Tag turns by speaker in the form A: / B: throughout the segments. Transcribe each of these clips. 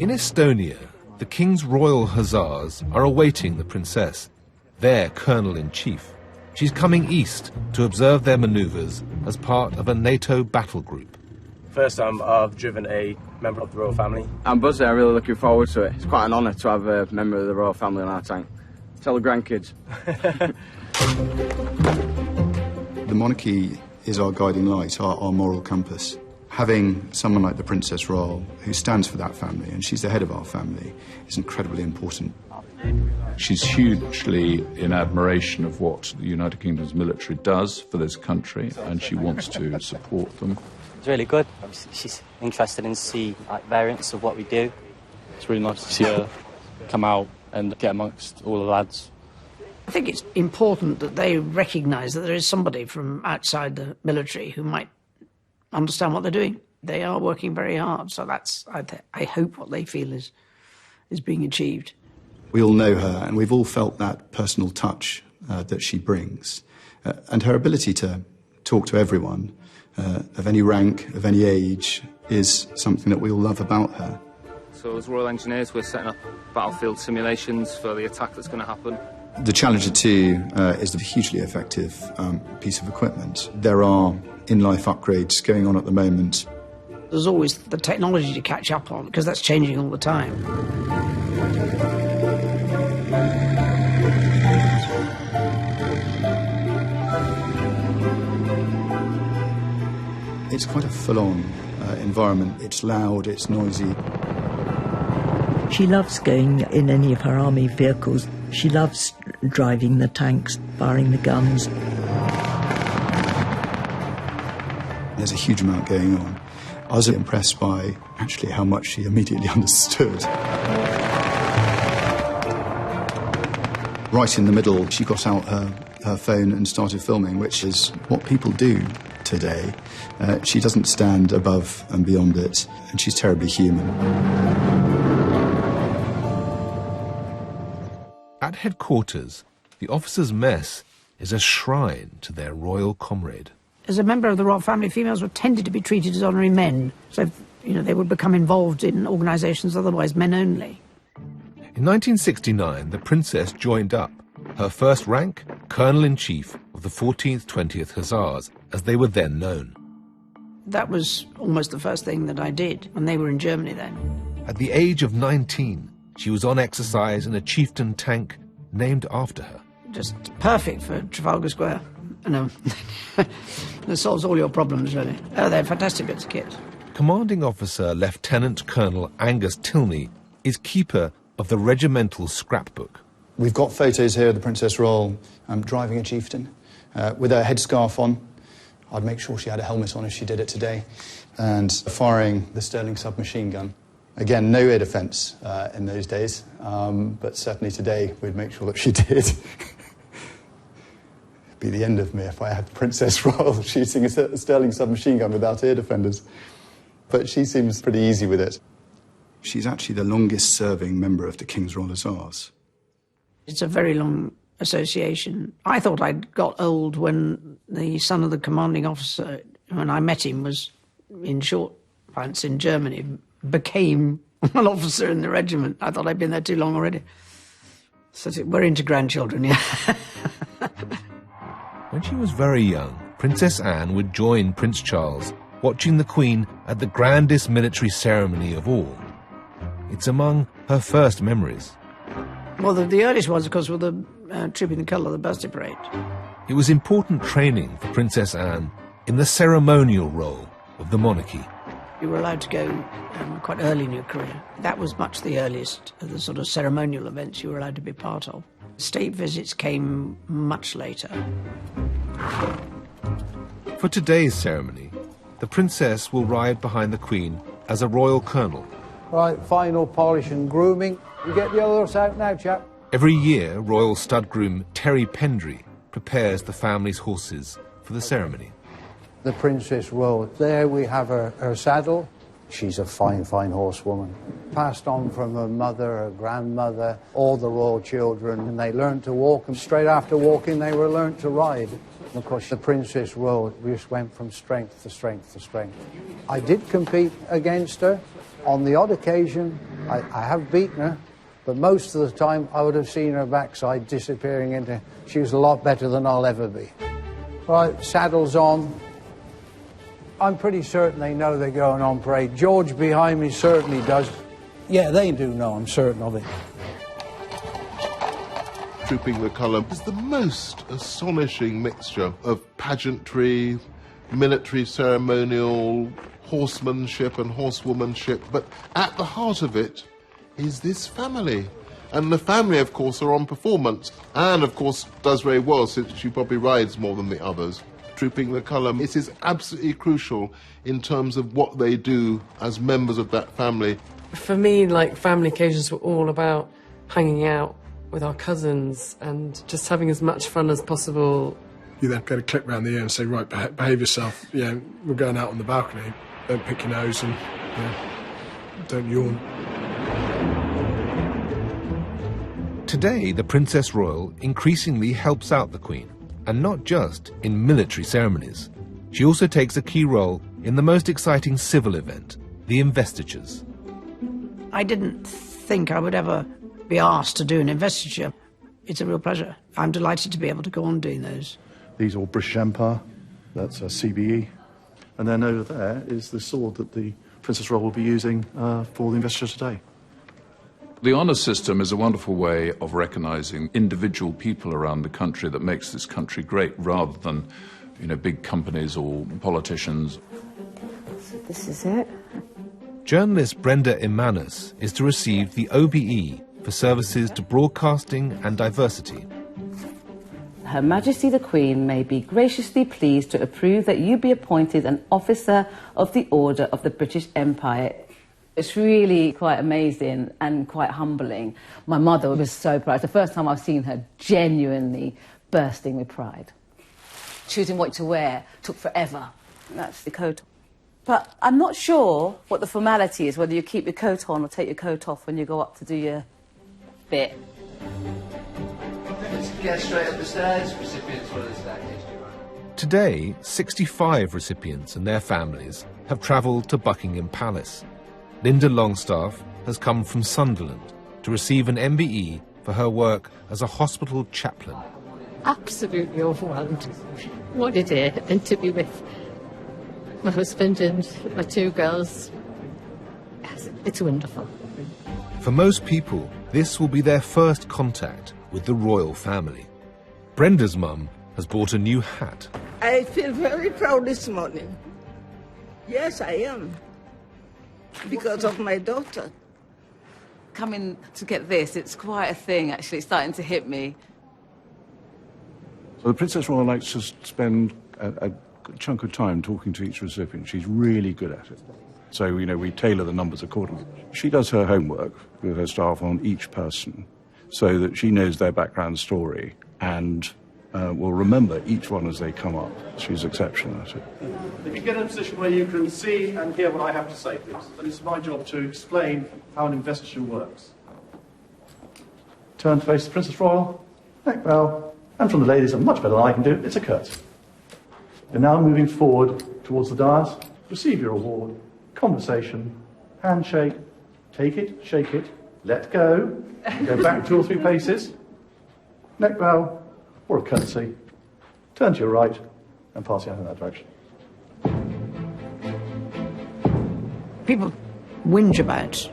A: In Estonia, the King's Royal Hussars are awaiting the princess, their colonel-in-chief. She's coming east to observe their manoeuvres as part of a NATO battle group.
B: First time I've driven a member of the royal family.
C: I'm buzzing, I'm really looking forward to it. It's quite an honour to have a member of the royal family on our tank. Tell the grandkids.
D: The monarchy is our guiding light, our moral compass. Having someone like the Princess Royal, who stands for that family, and she's the head of our family, is incredibly important.
E: She's hugely in admiration of what the United Kingdom's military does for this country, and she wants to support them.
F: It's really good. She's interested in see variants of what we do.
G: It's really nice to see her come out and get amongst all the lads.
H: I think it's important that they recognise that there is somebody from outside the military who might understand what they're doing. They are working very hard, so that's, I hope, what they feel is being achieved.
D: We all know her, and we've all felt that personal touch that she brings. And her ability to talk to everyone, of any rank, of any age, is something that we all love about her.
C: So as Royal Engineers, we're setting up battlefield simulations for the attack that's going to happen.
D: The Challenger 2 is a hugely effective piece of equipment. There are in-life upgrades going on at the moment.
H: There's always the technology to catch up on, because that's changing all the time.
D: It's quite a full-on environment. It's loud, it's noisy.
I: She loves going in any of her army vehicles. She loves driving the tanks, firing the guns.
D: There's a huge amount going on. I was impressed by actually how much she immediately understood. Right in the middle, she got out her phone and started filming, which is what people do today. She doesn't stand above and beyond it, and she's terribly human.
A: At headquarters, the officers' mess is a shrine to their royal comrade.
H: As a member of the royal family, females were tended to be treated as honorary men, so they would become involved in organisations otherwise men only.
A: In 1969, the princess joined up. Her first rank, Colonel-in-Chief of the 14th 20th Hussars, as they were then known.
H: That was almost the first thing that I did when they were in Germany then.
A: At the age of 19, she was on exercise in a chieftain tank named after her.
H: Just perfect for Trafalgar Square. That solves all your problems, really. Oh, they're fantastic bits of kit.
A: Commanding Officer Lieutenant Colonel Angus Tilney is keeper of the regimental scrapbook.
D: We've got photos here of the Princess Royal driving a chieftain with her headscarf on. I'd make sure she had a helmet on if she did it today. And firing the Sterling submachine gun. Again, no air defence in those days, but certainly today we'd make sure that she did. It'd be the end of me if I had Princess Royal shooting a Sterling submachine gun without air defenders. But she seems pretty easy with it. She's actually the longest serving member of the King's Royal Hussars.
H: It's a very long association. I thought I'd got old when the son of the commanding officer, when I met him, was in short pants in Germany, became an officer in the regiment. I thought I'd been there too long already. So we're into grandchildren, yeah.
A: When she was very young, Princess Anne would join Prince Charles, watching the Queen at the grandest military ceremony of all. It's among her first memories.
H: Well, the earliest ones, of course, were the Trooping the Colour, the birthday parade.
A: It was important training for Princess Anne in the ceremonial role of the monarchy.
H: You were allowed to go quite early in your career. That was much the earliest of the sort of ceremonial events you were allowed to be part of. State visits came much later.
A: For today's ceremony, the princess will ride behind the Queen as a royal colonel.
J: Right, final polish and grooming. You get the others out now, chap.
A: Every year, royal stud groom Terry Pendry prepares the family's horses for the ceremony.
J: The Princess Royal. There we have her saddle. She's a fine, fine horsewoman. Passed on from her mother, her grandmother, all the royal children, and they learned to walk, and straight after walking they were learned to ride. And of course the Princess Royal just went from strength to strength to strength. I did compete against her on the odd occasion I have beaten her, but most of the time I would have seen her backside disappearing into... She was a lot better than I'll ever be. Right, saddle's on. I'm pretty certain they know they're going on parade. George behind me certainly does. Yeah, they do know, I'm certain of it.
K: Trooping the colour is the most astonishing mixture of pageantry, military ceremonial, horsemanship and horsewomanship, but at the heart of it is this family. And the family, of course, are on performance. Anne, of course, does very well, since she probably rides more than the others. Trooping the colour, it is absolutely crucial in terms of what they do as members of that family.
L: For me, like, family occasions were all about hanging out with our cousins and just having as much fun as possible.
M: You then get a clip round the ear and say, right, behave yourself. Yeah, we're going out on the balcony. Don't pick your nose and don't yawn.
A: Today, the Princess Royal increasingly helps out the Queen, and not just in military ceremonies. She also takes a key role in the most exciting civil event, the investitures.
H: I didn't think I would ever be asked to do an investiture. It's a real pleasure. I'm delighted to be able to go on doing those.
N: These are all British Empire, that's a CBE. And then over there is the sword that the Princess Royal will be using for the investiture today.
E: The honours system is a wonderful way of recognising individual people around the country that makes this country great, rather than, you know, big companies or politicians.
O: So this is it.
A: Journalist Brenda Imanus is to receive the OBE for services to broadcasting and diversity.
O: Her Majesty the Queen may be graciously pleased to approve that you be appointed an officer of the Order of the British Empire. It's really quite amazing and quite humbling. My mother was so proud. It's the first time I've seen her genuinely bursting with pride. Choosing what to wear took forever. That's the coat. But I'm not sure what the formality is, whether you keep your coat on or take your coat off when you go up to do your bit.
P: Let's get straight up the stairs. Recipients follow the staircase.
A: Today, 65 recipients and their families have travelled to Buckingham Palace. Linda Longstaff has come from Sunderland to receive an MBE for her work as a hospital chaplain.
Q: Absolutely overwhelmed. What a day, and to be with my husband and my two girls. It's wonderful.
A: For most people, this will be their first contact with the royal family. Brenda's mum has bought a new hat.
R: I feel very proud this morning. Yes, I am. Because of my daughter.
O: Coming to get this, it's quite a thing, actually. It's starting to hit me.
N: So the Princess Royal likes to spend a chunk of time talking to each recipient. She's really good at it. So, you know, we tailor the numbers accordingly. She does her homework with her staff on each person so that she knows their background story and will remember each one as they come up. She's exceptional at it.
S: If you get in a position where you can see and hear what I have to say, please. And it's my job to explain how an investiture works. Turn to face the Princess Royal, neck bow, and from the ladies, and much better than I can do, it's a curtsy. You're now moving forward towards the dais. Receive your award, conversation, handshake, take it, shake it, let go, go back 2 or 3 paces, neck bow, or a curtsy, turn to your right, and pass your hand in that direction.
H: People whinge about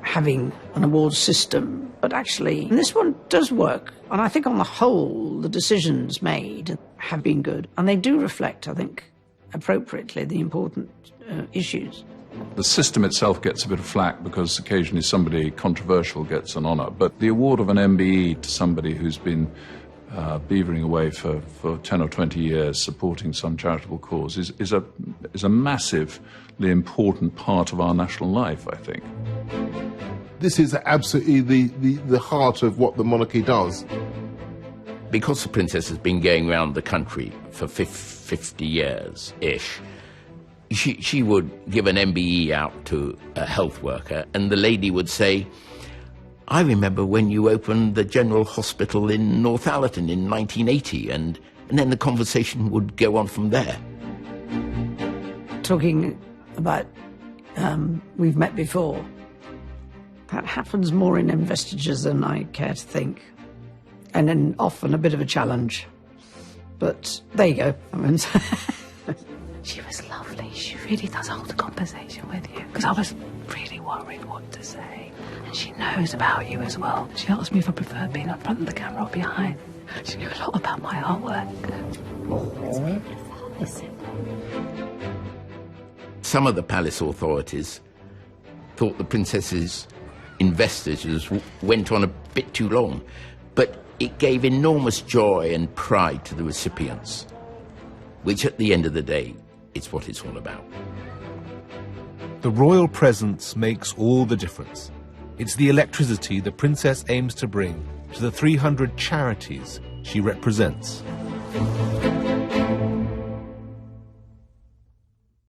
H: having an awards system, but actually this one does work. And I think on the whole, the decisions made have been good. And they do reflect, I think, appropriately the important issues.
E: The system itself gets a bit of flack because occasionally somebody controversial gets an honour, but the award of an MBE to somebody who's been beavering away for 10 or 20 years supporting some charitable cause is a massively important part of our national life, I think.
K: This is absolutely the heart of what the monarchy does.
T: Because the princess has been going around the country for 50 years-ish, she would give an MBE out to a health worker, and the lady would say, I remember when you opened the General Hospital in Northallerton in 1980, and then the conversation would go on from there.
H: Talking about we've met before, That happens more in investitures than I care to think. And then often a bit of a challenge. But there you go. I mean,
U: she was lovely. She really does hold a conversation with you. Because I was really worried what to say. And she knows about you as well. She asked me if I preferred being in front of the camera or behind. She knew a lot about my artwork.
T: Some of the palace authorities thought the princess's investitures went on a bit too long, but it gave enormous joy and pride to the recipients, which at the end of the day is what it's all about.
A: The royal presence makes all the difference. It's the electricity the princess aims to bring to the 300 charities she represents.